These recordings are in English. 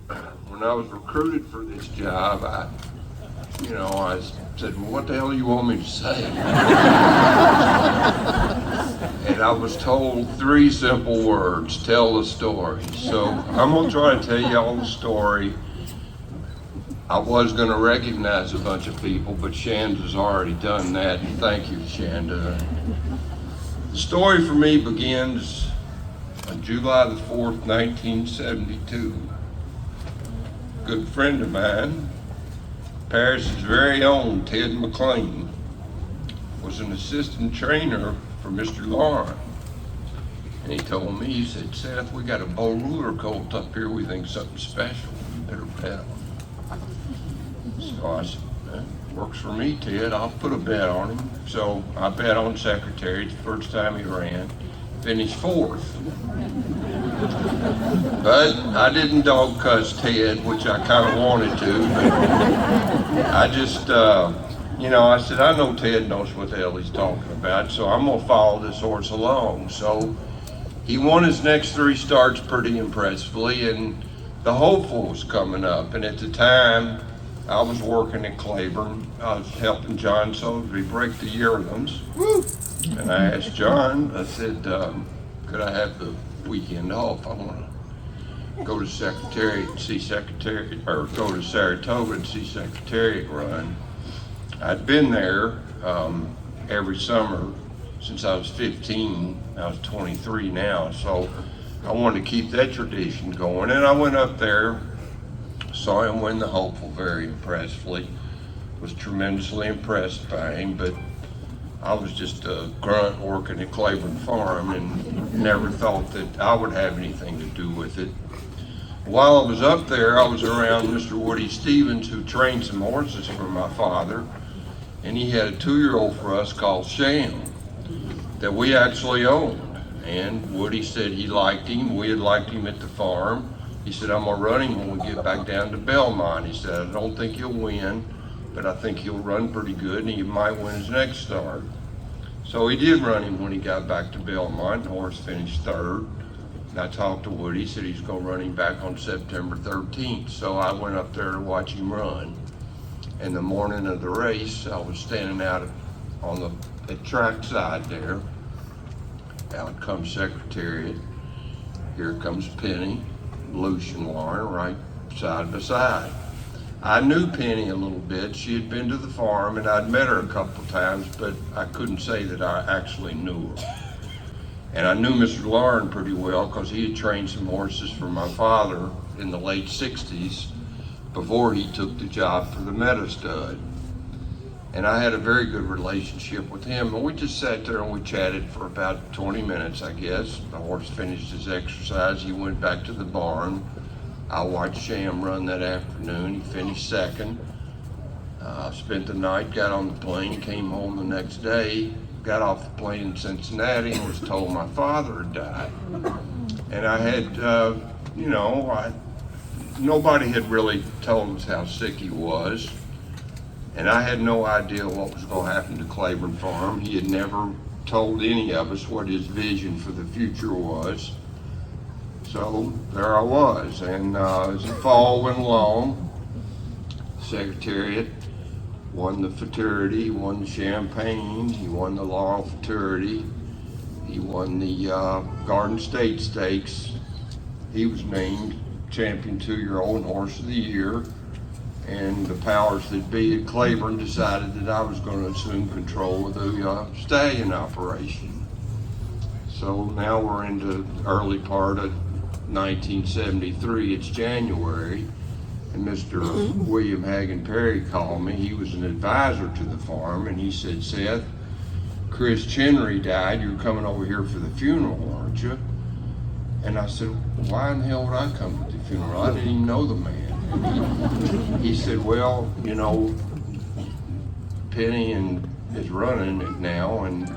when I was recruited for this job, I said, well, what the hell do you want me to say? And I was told 3 simple words: tell the story. So I'm gonna try to tell you all the story. I was gonna recognize a bunch of people, but Shanda's already done that, and thank you, Shanda. The story for me begins on July the 4th, 1972. A good friend of mine, Paris's very own Ted McLean, was an assistant trainer for Mr. Lauren. And he told me, he said, Seth, we got a bull ruler colt up here, we think something special, you better bet on it. So I said, works for me, Ted, I'll put a bet on him. So I bet on Secretariat the first time he ran, finished 4th. But I didn't dog cuss Ted, which I kind of wanted to, but I just, I said, I know Ted knows what the hell he's talking about, so I'm gonna follow this horse along. So he won his next 3 starts pretty impressively, and the hopeful was coming up. And at the time, I was working at Claiborne. I was helping John Salisbury break the yearlings. And I asked John, I said, could I have the weekend off? I want to go to Secretariat and see Secretariat, or go to Saratoga and see Secretariat run. I'd been there every summer since I was 15. I was 23 now, so I wanted to keep that tradition going. And I went up there, saw him win the hopeful very impressively, was tremendously impressed by him, but I was just a grunt working at Claiborne Farm and never thought that I would have anything to do with it. While I was up there, I was around Mr. Woody Stevens, who trained some horses for my father, and he had a 2-year-old for us called Sham that we actually owned. And Woody said he liked him. We had liked him at the farm. He said, I'm gonna run him when we get back down to Belmont. He said, I don't think he'll win, but I think he'll run pretty good and he might win his next start. So he did run him when he got back to Belmont. The horse finished 3rd. And I talked to Woody, he said he's gonna run him back on September 13th. So I went up there to watch him run. And the morning of the race, I was standing out on the track side there. Out comes Secretariat. Here comes Penny, Luce, and Lauren right side by side. I knew Penny a little bit. She had been to the farm and I'd met her a couple times, but I couldn't say that I actually knew her. And I knew Mr. Lauren pretty well because he had trained some horses for my father in the late 60s before he took the job for the Meadow Stud. And I had a very good relationship with him, and we just sat there and we chatted for about 20 minutes, I guess. The horse finished his exercise, he went back to the barn. I watched Sham run that afternoon, he finished 2nd. Spent the night, got on the plane, came home the next day, got off the plane in Cincinnati and was told my father had died. And I had, nobody had really told us how sick he was. And I had no idea what was going to happen to Claiborne Farm. He had never told any of us what his vision for the future was. So there I was. And as the fall went along, Secretariat won the Futurity, he won the Champagne, he won the Laurel Futurity, he won the Garden State Stakes. He was named champion 2-year-old and horse of the year. And the powers that be at Claiborne decided that I was going to assume control of the stallion operation. So now we're into the early part of 1973, it's January, and Mr. William Hagan Perry called me. He was an advisor to the farm, and he said, Seth, Chris Chenry died, you're coming over here for the funeral, aren't you? And I said, why in the hell would I come to the funeral? I didn't even know the man. He said, well, Penny is running it now, and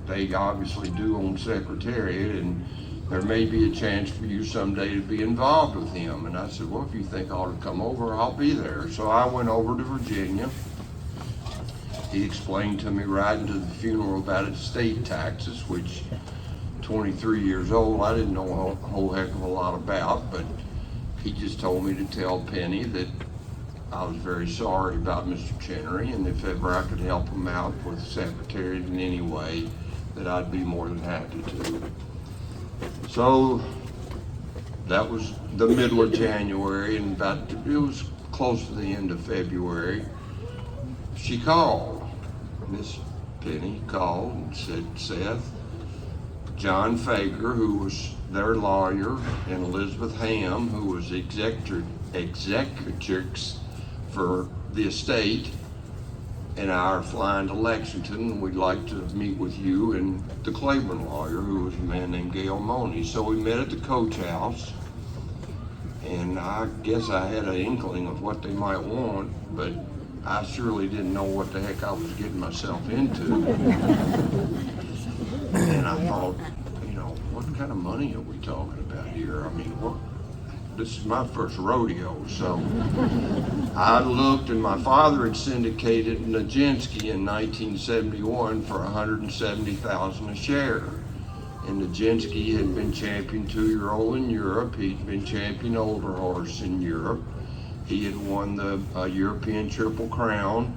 they obviously do own Secretariat, and there may be a chance for you someday to be involved with him. And I said, well, if you think I ought to come over, I'll be there. So I went over to Virginia. He explained to me riding to the funeral about estate taxes, which 23 years old, I didn't know a whole heck of a lot about, but he just told me to tell Penny that I was very sorry about Mr. Chenery, and if ever I could help him out with Secretariat in any way, that I'd be more than happy to. So that was the middle of January, and it was close to the end of February. She called, Miss Penny called and said, Seth, John Fager, who was their lawyer, and Elizabeth Ham, who was executrix for the estate, and I are flying to Lexington, and we'd like to meet with you and the Claiborne lawyer, who was a man named Gail Money. So we met at the coach house, and I guess I had an inkling of what they might want, but I surely didn't know what the heck I was getting myself into. And I thought, what kind of money are we talking about here? I mean, this is my first rodeo, so I looked, and my father had syndicated Nijinsky in 1971 for $170,000 a share. And Nijinsky had been champion 2-year-old in Europe. He'd been champion older horse in Europe. He had won the European Triple Crown,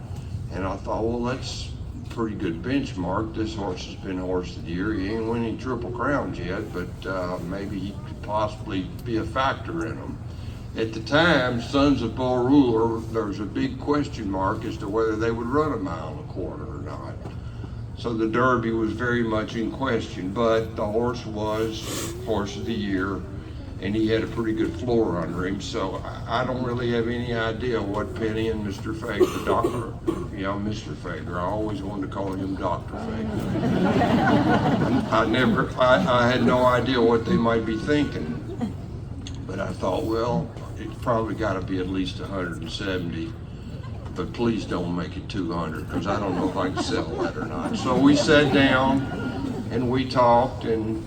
and I thought, well, that's a pretty good benchmark. This horse has been Horse of the Year. He ain't winning Triple Crowns yet, but maybe he could possibly be a factor in them. At the time, Sons of Bull Ruler, there was a big question mark as to whether they would run 1.25 miles or not. So the Derby was very much in question, but the horse was Horse of the Year, and he had a pretty good floor under him. So I don't really have any idea what Penny and Mr. Fager, Mr. Fager, I always wanted to call him Dr. Fager. I had no idea what they might be thinking, but I thought, well, it's probably got to be at least 170. But please don't make it 200, because I don't know if I can sell that or not. So we sat down and we talked, and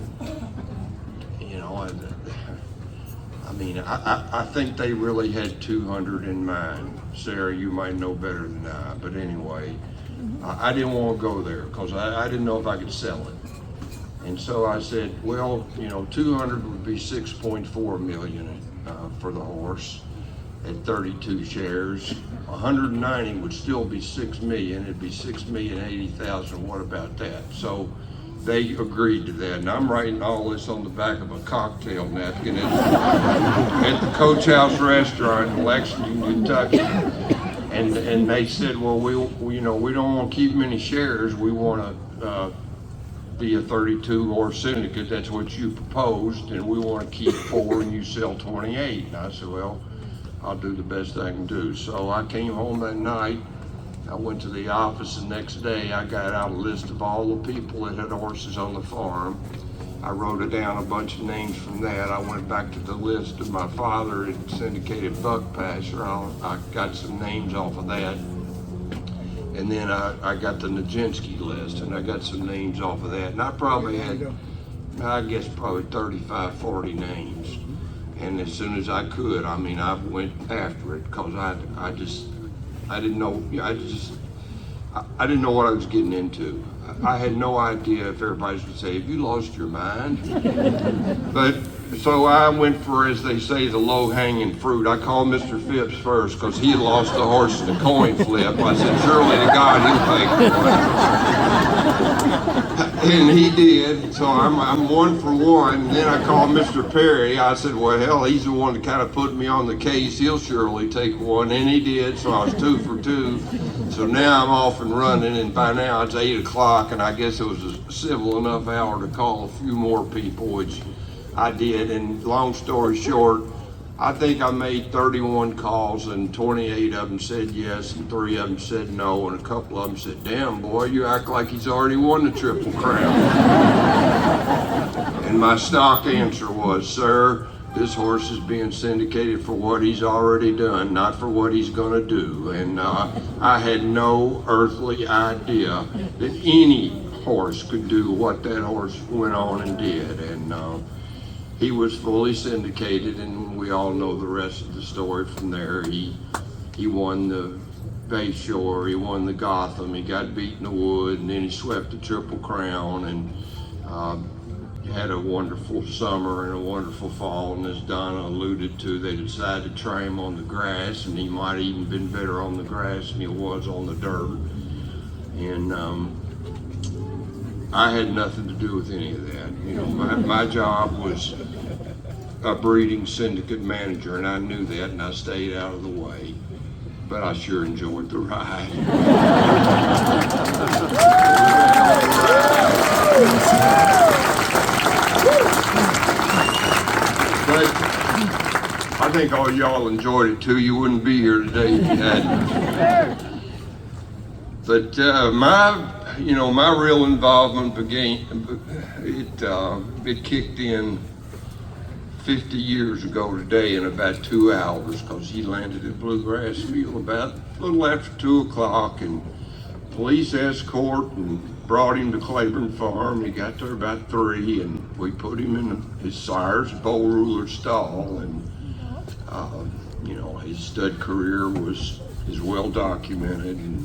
I think they really had 200 in mind. Sarah, you might know better than I, but anyway, I didn't want to go there because I didn't know if I could sell it. And so I said, well, 200 would be 6.4 million for the horse at 32 shares. 190 would still be 6 million. It'd be 6,080,000. What about that? So they agreed to that. And I'm writing all this on the back of a cocktail napkin at the Coach House restaurant in Lexington, Kentucky. And they said, well, we don't want to keep many shares. We want to be a 32 horse syndicate. That's what you proposed. And we want to keep 4 and you sell 28. And I said, well, I'll do the best I can do. So I came home that night. I went to the office the next day. I got out a list of all the people that had horses on the farm. I wrote it down, a bunch of names from that. I went back to the list of my father had syndicated Buck Passer. I got some names off of that. And then I got the Nijinsky list, and I got some names off of that. And I probably had, probably 35, 40 names. And as soon as I could, I went after it, because I didn't know what I was getting into. I had no idea if everybody's gonna say, have you lost your mind? But so I went for, as they say, the low-hanging fruit. I called Mr. Phipps first because he had lost the horse in the coin flip. I said, surely to God he'll take it. And he did, so I'm 1 for 1. And then I called Mr. Perry. I said, well, hell, he's the one that kind of put me on the case. He'll surely take 1, and he did, so I was 2 for 2. So now I'm off and running, and by now it's 8 o'clock, and I guess it was a civil enough hour to call a few more people, which I did. And long story short, I think I made 31 calls, and 28 of them said yes, and 3 of them said no, and a couple of them said, damn, boy, you act like he's already won the Triple Crown. And my stock answer was, sir, this horse is being syndicated for what he's already done, not for what he's gonna do. And I had no earthly idea that any horse could do what that horse went on and did. And he was fully syndicated, and we all know the rest of the story from there. He won the Bayshore, he won the Gotham, he got beat in the Wood, and then he swept the Triple Crown. And had a wonderful summer and a wonderful fall, and as Donna alluded to, they decided to try him on the grass, and he might have even been better on the grass than he was on the dirt. And I had nothing to do with any of that. You know, my job was a breeding syndicate manager, and I knew that, and I stayed out of the way. But I sure enjoyed the ride. But I think all y'all enjoyed it too. You wouldn't be here today if you hadn't. But my real involvement it kicked in 50 years ago today in about 2 hours, because he landed at Bluegrass Field about a little after 2 o'clock, and police escort and brought him to Claiborne Farm. He got there about 3, and we put him in his sire's bow ruler stall, and his stud career is well documented. And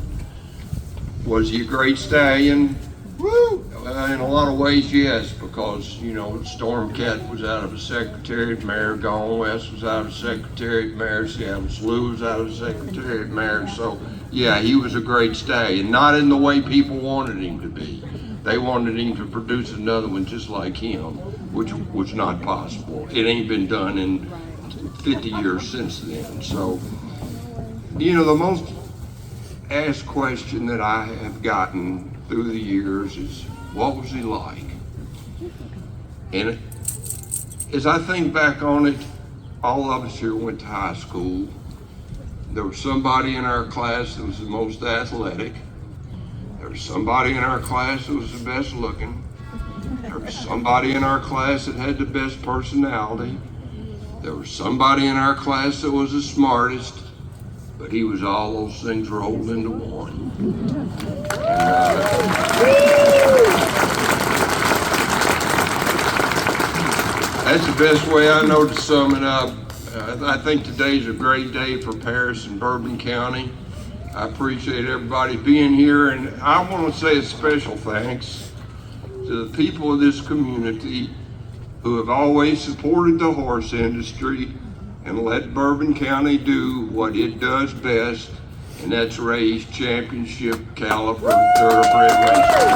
was he a great stallion? Woo! In a lot of ways, yes, because, Stormcat was out of a Secretariat mare, Gone West was out of a Secretariat mare, Seattle Slew was out of a Secretariat mare, so yeah, he was a great stallion, not in the way people wanted him to be. They wanted him to produce another one just like him, which was not possible. It ain't been done in 50 years since then. So, the most asked question that I have gotten through the years is, what was he like? And as I think back on it, all of us here went to high school. There was somebody in our class that was the most athletic. There was somebody in our class that was the best looking. There was somebody in our class that had the best personality. There was somebody in our class that was the smartest. But he was all those things rolled into one. That's the best way I know to sum it up. I think today's a great day for Paris and Bourbon County. I appreciate everybody being here, and I want to say a special thanks to the people of this community who have always supported the horse industry and let Bourbon County do what it does best, and that's raise championship caliber thoroughbred racing.